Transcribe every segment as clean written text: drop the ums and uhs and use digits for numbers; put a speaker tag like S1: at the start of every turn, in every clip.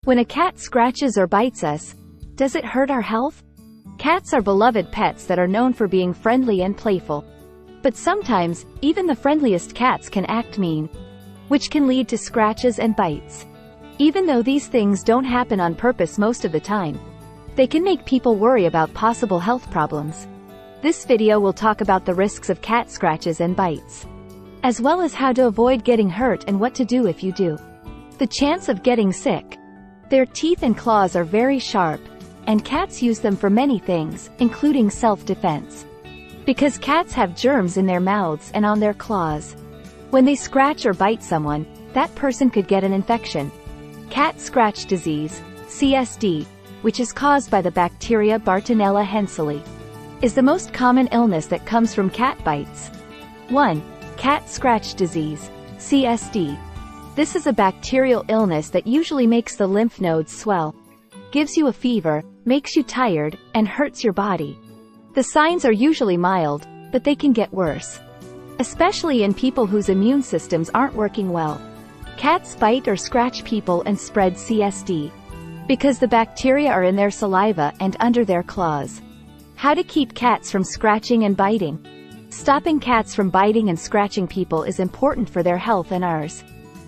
S1: When a cat scratches or bites us, does it hurt our health? Cats are beloved pets that are known for being friendly and playful. But sometimes, even the friendliest cats can act mean, which can lead to scratches and bites. Even though these things don't happen on purpose most of the time, they can make people worry about possible health problems. This video will talk about the risks of cat scratches and bites, as well as how to avoid getting hurt and what to do if you do. The chance of getting sick. Their teeth and claws are very sharp, and cats use them for many things, including self-defense. Because cats have germs in their mouths and on their claws, when they scratch or bite someone, that person could get an infection. Cat scratch disease, CSD, which is caused by the bacteria Bartonella henselae, is the most common illness that comes from cat bites. 1. Cat scratch disease, CSD. This is a bacterial illness that usually makes the lymph nodes swell, gives you a fever, makes you tired, and hurts your body. The signs are usually mild, but they can get worse, especially in people whose immune systems aren't working well. Cats bite or scratch people and spread CSD because the bacteria are in their saliva and under their claws. How to keep cats from scratching and biting. Stopping cats from biting and scratching people is important for their health and ours.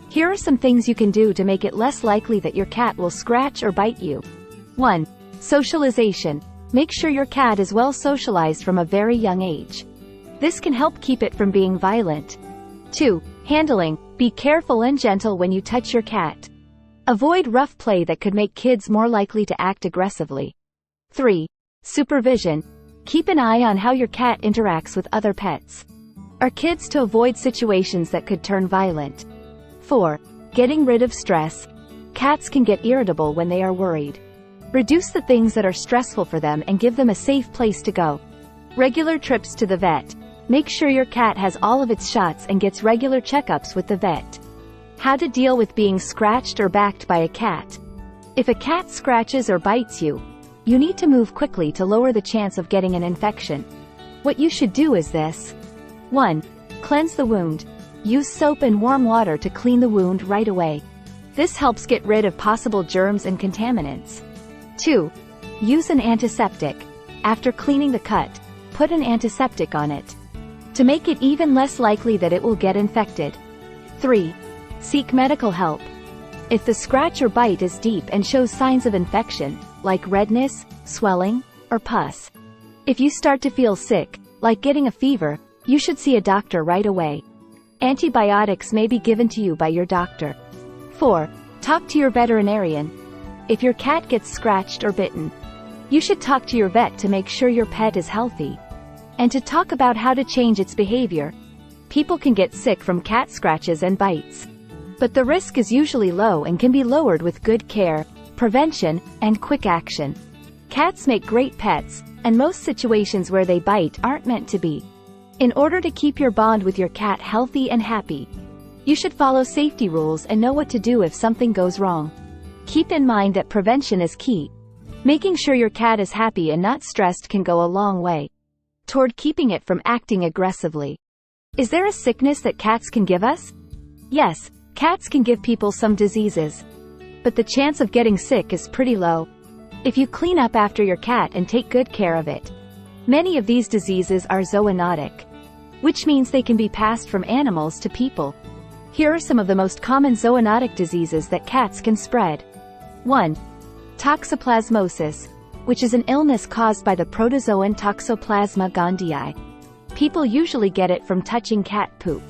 S1: Here are some things you can do to make it less likely that your cat will scratch or bite you. 1. Socialization. Make sure your cat is well socialized from a very young age. This can help keep it from being violent. 2. Handling. Be careful and gentle when you touch your cat. Avoid rough play that could make kids more likely to act aggressively. 3. Supervision. Keep an eye on how your cat interacts with other pets or kids to avoid situations that could turn violent. 4. Getting rid of stress. Cats can get irritable when they are worried. Reduce the things that are stressful for them and give them a safe place to go. Regular trips to the vet. Make sure your cat has all of its shots and gets regular checkups with the vet. How to deal with being scratched or backed by a cat. If a cat scratches or bites you, you need to move quickly to lower the chance of getting an infection. What you should do is this. 1. Cleanse the wound. Use soap and warm water to clean the wound right away. This helps get rid of possible germs and contaminants. 2. Use an antiseptic. After cleaning the cut, put an antiseptic on it to make it even less likely that it will get infected. 3. Seek medical help. If the scratch or bite is deep and shows signs of infection, like redness, swelling, or pus. If you start to feel sick, like getting a fever, you should see a doctor right away. Antibiotics may be given to you by your doctor. 4. Talk to your veterinarian. If your cat gets scratched or bitten, you should talk to your vet to make sure your pet is healthy, and to talk about how to change its behavior. People can get sick from cat scratches and bites, but the risk is usually low and can be lowered with good care, prevention, and quick action. Cats make great pets, and most situations where they bite aren't meant to be. In order to keep your bond with your cat healthy and happy, you should follow safety rules and know what to do if something goes wrong. Keep in mind that prevention is key. Making sure your cat is happy and not stressed can go a long way toward keeping it from acting aggressively. Is there a sickness that cats can give us? Yes, cats can give people some diseases, but the chance of getting sick is pretty low if you clean up after your cat and take good care of it. Many of these diseases are zoonotic, which means they can be passed from animals to people. Here are some of the most common zoonotic diseases that cats can spread. 1. Toxoplasmosis, which is an illness caused by the protozoan Toxoplasma gondii. People usually get it from touching cat poop,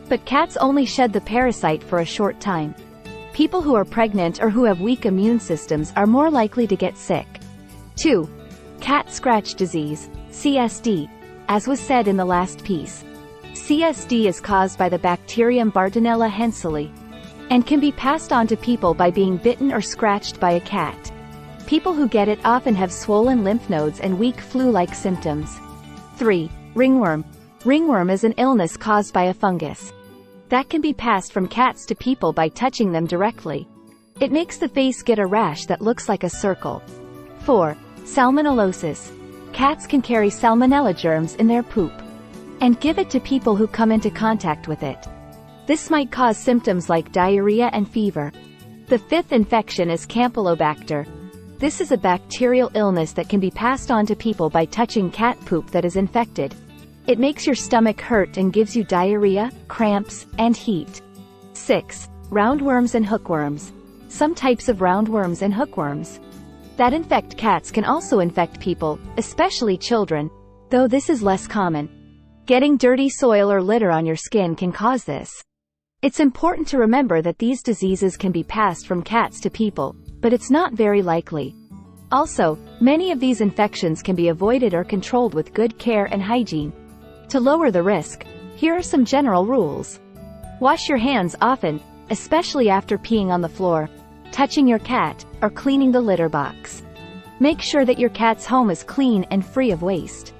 S1: but cats only shed the parasite for a short time. People who are pregnant or who have weak immune systems are more likely to get sick. 2. Cat scratch disease, CSD. As was said in the last piece, CSD is caused by the bacterium Bartonella henselae and can be passed on to people by being bitten or scratched by a cat. People who get it often have swollen lymph nodes and weak flu-like symptoms. 3. Ringworm. Ringworm is an illness caused by a fungus that can be passed from cats to people by touching them directly. It makes the face get a rash that looks like a circle. 4. Salmonellosis. Cats can carry salmonella germs in their poop and give it to people who come into contact with it. This might cause symptoms like diarrhea and fever. The fifth infection is Campylobacter. This is a bacterial illness that can be passed on to people by touching cat poop that is infected. It makes your stomach hurt and gives you diarrhea, cramps, and heat. 6. Roundworms and hookworms. Some types of roundworms and hookworms that infect cats can also infect people, especially children, though this is less common. Getting dirty soil or litter on your skin can cause this. It's important to remember that these diseases can be passed from cats to people, but it's not very likely. Also, many of these infections can be avoided or controlled with good care and hygiene. To lower the risk, here are some general rules. Wash your hands often, especially after peeing on the floor, touching your cat, or cleaning the litter box. Make sure that your cat's home is clean and free of waste.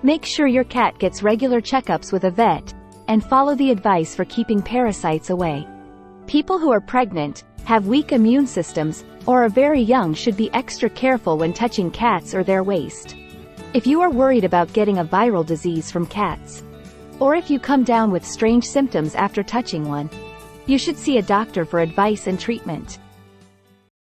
S1: Make sure your cat gets regular checkups with a vet, and follow the advice for keeping parasites away. People who are pregnant, have weak immune systems, or are very young should be extra careful when touching cats or their waste. If you are worried about getting a viral disease from cats, or if you come down with strange symptoms after touching one, you should see a doctor for advice and treatment.